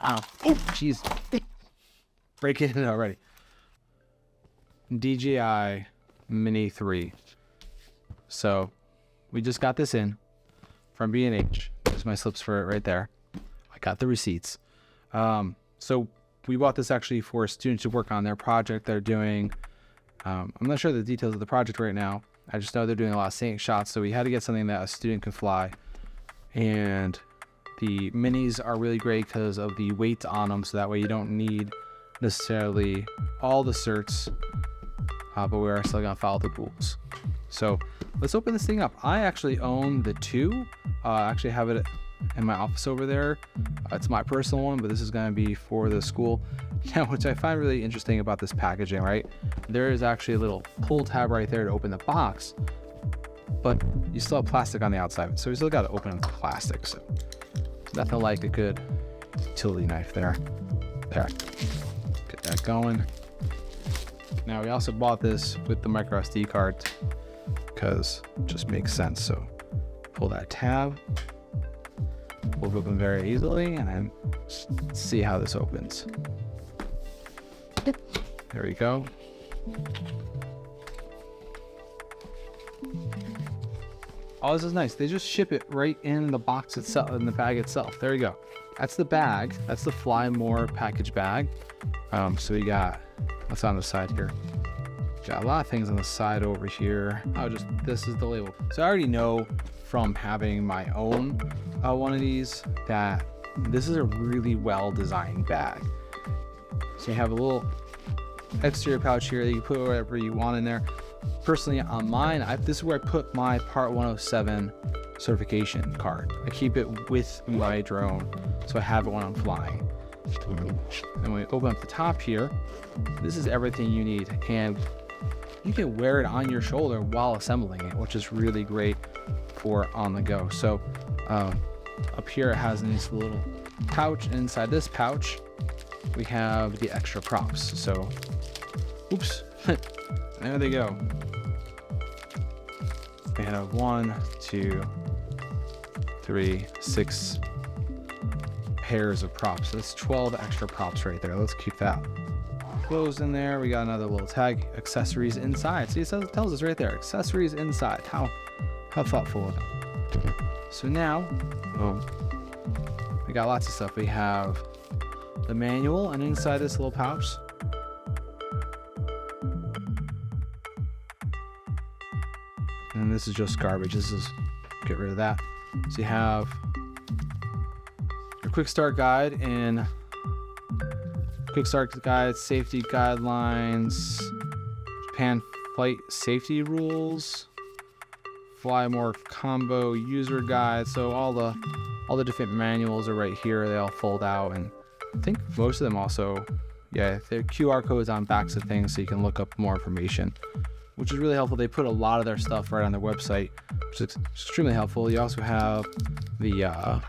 Ow. Oh, jeez. Breaking it already. DJI Mini 3. So we just got this in from B&H. There's my slips for it right there. I got the receipts. So we bought this actually for students to work on their project they're doing. I'm not sure the details of the project right now. I just know they're doing a lot of scenic shots, so we had to get something that a student can fly. And the minis are really great because of the weight on them, so that way you don't need necessarily all the certs, but we are still gonna follow the rules. So let's open this thing up. I actually own the 2. I actually have it in my office over there. It's my personal one, but this is gonna be for the school. Now, which I find really interesting about this packaging, right? There is actually a little pull tab right there to open the box, but you still have plastic on the outside, so we still gotta open it with plastic. So nothing like a good utility knife there. There, get that going. Now we also bought this with the micro SD card because it just makes sense. So pull that tab, pull it open very easily, and then see how this opens. There we go. Oh, this is nice. They just ship it right in the box itself, in the bag itself. There you go. That's the bag. That's the Fly More package bag. So we got, what's on the side here? Got a lot of things on the side over here. Oh, just, this is the label. So I already know from having my own one of these that this is a really well designed bag. So you have a little exterior pouch here that you put whatever you want in there. Personally, on mine, this is where I put my Part 107 certification card. I keep it with my drone, so I have it when I'm flying. And when we open up the top here, this is everything you need, and you can wear it on your shoulder while assembling it, which is really great for on the go. So up here it has this little pouch, and inside this pouch we have the extra props. So oops, there they go. We have 1, 2, 3, 6 pairs of props. That's 12 extra props right there. Let's keep that closed in there. We got another little tag, accessories inside. See, it tells us right there, accessories inside. How thoughtful of it. So now, we got lots of stuff. We have the manual, and inside this little pouch, and this is just garbage. This is, get rid of that. So you have your quick start guide and quick start guide, safety guidelines, Japan flight safety rules, Fly More combo user guide. So all the different manuals are right here. They all fold out, and I think most of them also, yeah, they're QR codes on backs of things so you can look up more information, which is really helpful. They put a lot of their stuff right on their website, which is extremely helpful. You also have the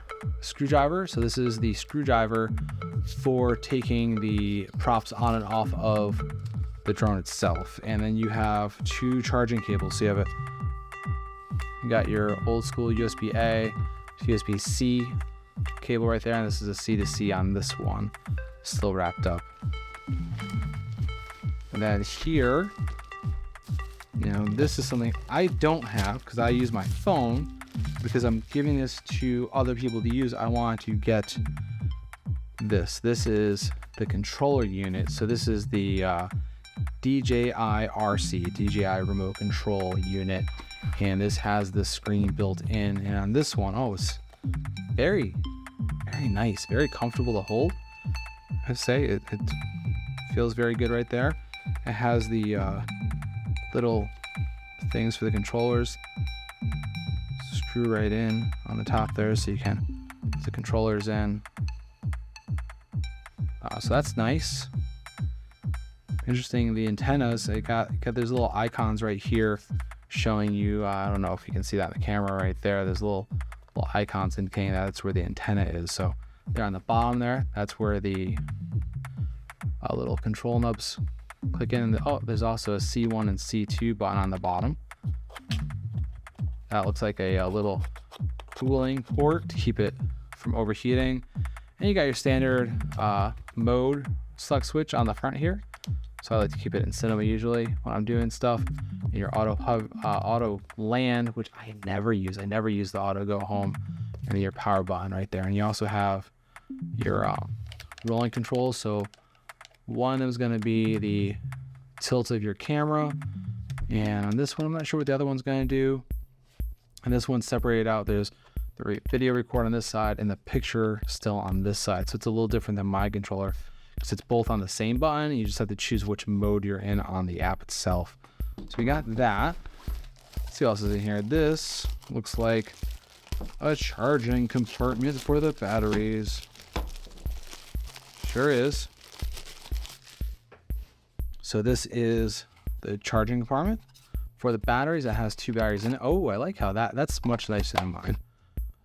screwdriver. So this is the screwdriver for taking the props on and off of the drone itself. And then you have 2 charging cables. So you got your old school USB-A, USB-C cable right there, and this is a C to C on this one, still wrapped up. And then here, you know, this is something I don't have because I use my phone, because I'm giving this to other people to use. I want to get this. This is the controller unit. So this is the DJI RC, DJI Remote Control Unit. And this has the screen built in. And on this one, oh, it's very, very nice, very comfortable to hold. I'd say it feels very good right there. It has the little things for the controllers. Screw right in on the top there, so you can put the controllers in. So that's nice. Interesting, the antennas, they got these little icons right here showing you, I don't know if you can see that in the camera right there. There's little icons indicating that's where the antenna is. So they're on the bottom there. That's where the little control nubs click in. Oh, there's also a C1 and C2 button on the bottom. That looks like a little cooling port to keep it from overheating. And you got your standard mode select switch on the front here. So I like to keep it in cinema usually when I'm doing stuff. And your auto land, which I never use. I never use the auto go home, and your power button right there. And you also have your rolling controls. So one is going to be the tilt of your camera, and on this one I'm not sure what the other one's going to do. And this one's separated out. There's the video record on this side and the picture still on this side. So it's a little different than my controller because it's both on the same button. You just have to choose which mode you're in on the app itself. So we got that. Let's see what else is in here. This looks like a charging compartment for the batteries. Sure is. So this is the charging compartment for the batteries. That has 2 batteries in it. Oh, I like how that's much nicer than mine.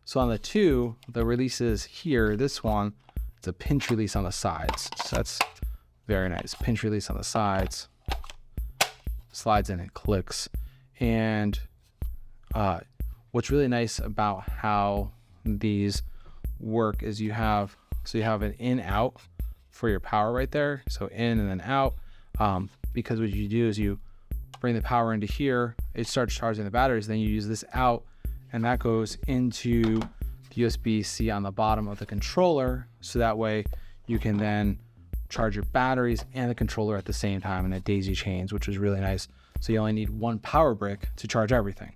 So on the 2, the release is here. This one, it's a pinch release on the sides. So that's very nice. Pinch release on the sides. Slides in and clicks. And what's really nice about how these work is you have an in out for your power right there. So in and then out. Because what you do is you bring the power into here, it starts charging the batteries, then you use this out, and that goes into the USB-C on the bottom of the controller, so that way you can then charge your batteries and the controller at the same time in a daisy chains, which is really nice. So you only need one power brick to charge everything.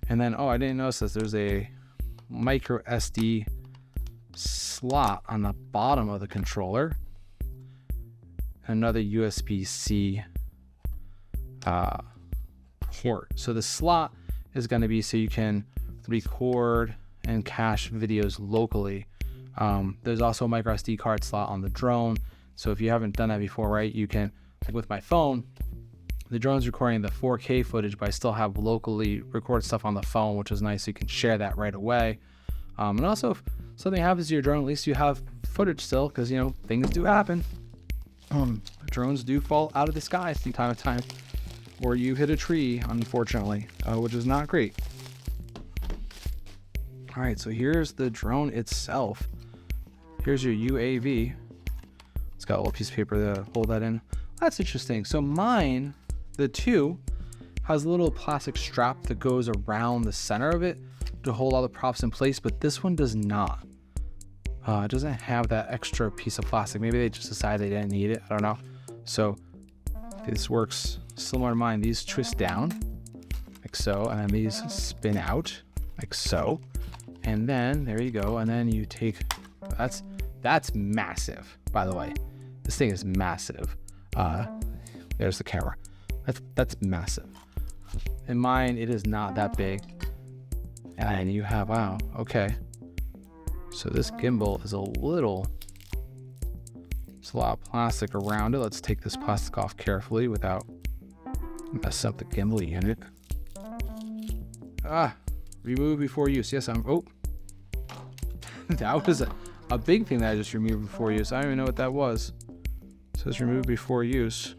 And then, oh, I didn't notice this, there's a micro SD slot on the bottom of the controller, another USB-C port. So the slot is going to be so you can record and cache videos locally. There's also a micro SD card slot on the drone. So if you haven't done that before, right, you can, like with my phone, the drone's recording the 4K footage, but I still have locally recorded stuff on the phone, which is nice. So you can share that right away. And also if something happens to your drone, at least you have footage still, because, you know, things do happen. Drones do fall out of the sky from time to time, or you hit a tree, unfortunately, which is not great. All right, so here's the drone itself. Here's your UAV. It's got a little piece of paper to hold that in. That's interesting. So mine, the 2, has a little plastic strap that goes around the center of it to hold all the props in place, but this one does not. It doesn't have that extra piece of plastic. Maybe they just decided they didn't need it. I don't know. So this works similar to mine. These twist down like so, and then these spin out like so. And then there you go. And then you take, that's massive, by the way. This thing is massive. There's the camera. That's massive. In mine, it is not that big. And you have, wow, okay. So this gimbal is there's a lot of plastic around it. Let's take this plastic off carefully without messing up the gimbal unit. Remove before use. Yes, oh. That was a big thing that I just removed before use. I don't even know what that was. It says remove before use.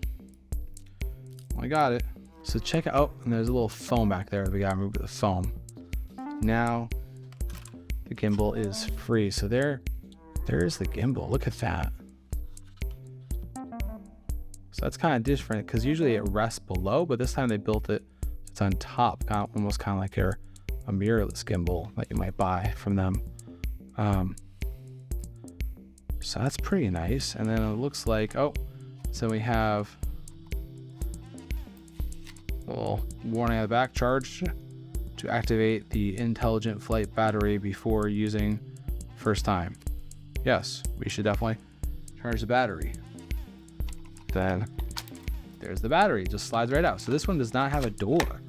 Well, I got it. So check it out. And there's a little foam back there. We gotta remove the foam. Now the gimbal is free. So there is the gimbal. Look at that. So that's kind of different because usually it rests below, but this time they built it, it's on top, almost kind of like a mirrorless gimbal that you might buy from them. So that's pretty nice. And then it looks like, so we have a little warning on the back, charge to activate the intelligent flight battery before using first time. Yes, we should definitely charge the battery. Then there's the battery, just slides right out. So this one does not have a door.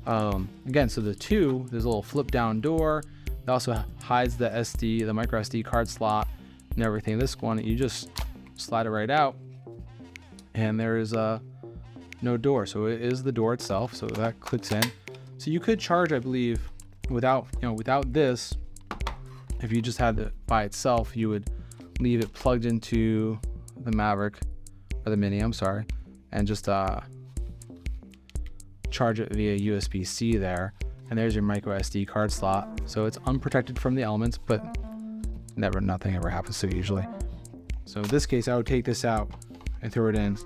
Again, so the 2, there's a little flip down door. It also hides the micro SD card slot and everything. This one, you just slide it right out, and there is no door. So it is the door itself. So that clicks in. So you could charge, I believe, without this. If you just had it by itself, you would leave it plugged into the Maverick or the Mini, I'm sorry, and just charge it via USB-C there. And there's your micro SD card slot. So it's unprotected from the elements, but nothing ever happens to it usually. So in this case, I would take this out and throw it in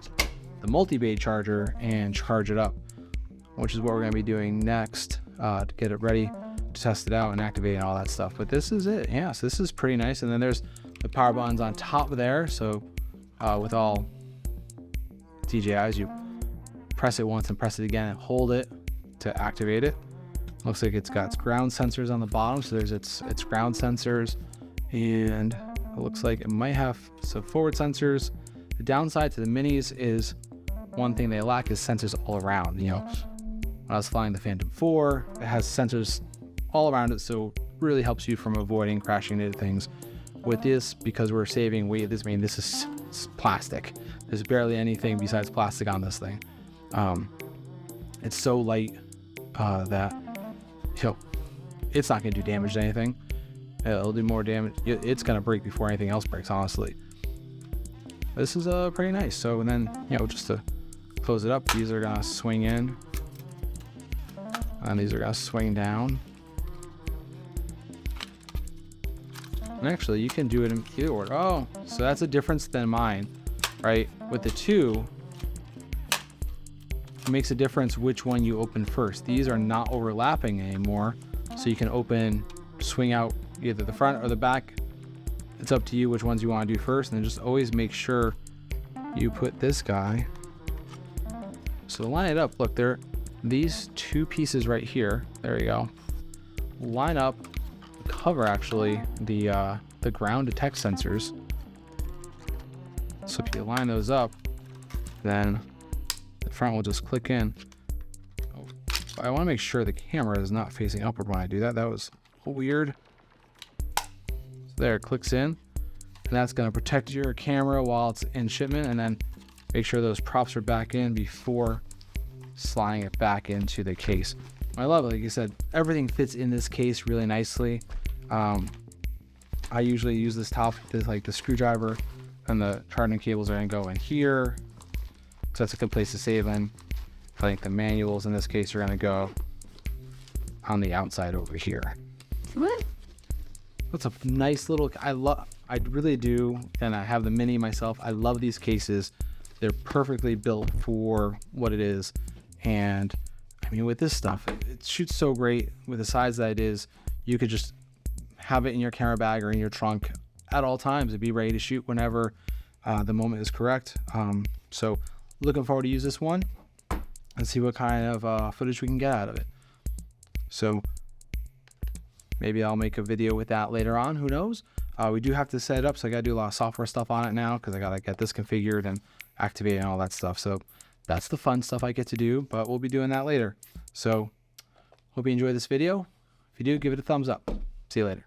the multi-bay charger and charge it up, which is what we're going to be doing next to get it ready to test it out and activate and all that stuff. But this is it. Yeah, so this is pretty nice. And then there's the power buttons on top there. So with all DJIs, you press it once and press it again and hold it to activate it. Looks like it's got ground sensors on the bottom. So there's its ground sensors, and it looks like it might have some forward sensors. The downside to the minis is one thing they lack is sensors all around. You know, when I was flying the Phantom 4, it has sensors all around it, so it really helps you from avoiding crashing into things. With this, because we're saving weight, this is plastic. There's barely anything besides plastic on this thing. It's so light that, you know, it's not going to do damage to anything. It'll do more damage. It's going to break before anything else breaks, honestly. This is pretty nice. So, and then, you know, just to close it up, these are going to swing in, and these are going to swing down. And actually, you can do it in either order. Oh, so that's a difference than mine, right? With the two, it makes a difference which one you open first. These are not overlapping anymore, so you can swing out either the front or the back. It's up to you which ones you want to do first, and then just always make sure you put this guy. So to line it up, look, these two pieces right here. There you go. Line up. Cover actually the ground detect sensors. So if you line those up, then the front will just click in. Oh, I want to make sure the camera is not facing upward when I do that. That was weird. So there, it clicks in, and that's going to protect your camera while it's in shipment, and then make sure those props are back in before sliding it back into the case. I love it. Like you said, everything fits in this case really nicely. I usually use this top, like the screwdriver and the charging cables are going to go in here. So that's a good place to save them. I think the manuals in this case are going to go on the outside over here. What? That's a nice little, I really do. And I have the Mini myself. I love these cases. They're perfectly built for what it is. And I mean, with this stuff, it shoots so great with the size that it is. You could just have it in your camera bag or in your trunk at all times and be ready to shoot whenever the moment is correct. So looking forward to use this one and see what kind of footage we can get out of it. So maybe I'll make a video with that later on. Who knows? We do have to set it up, so I got to do a lot of software stuff on it now because I got to get this configured and activated and all that stuff. So that's the fun stuff I get to do, but we'll be doing that later. So hope you enjoyed this video. If you do, give it a thumbs up. See you later.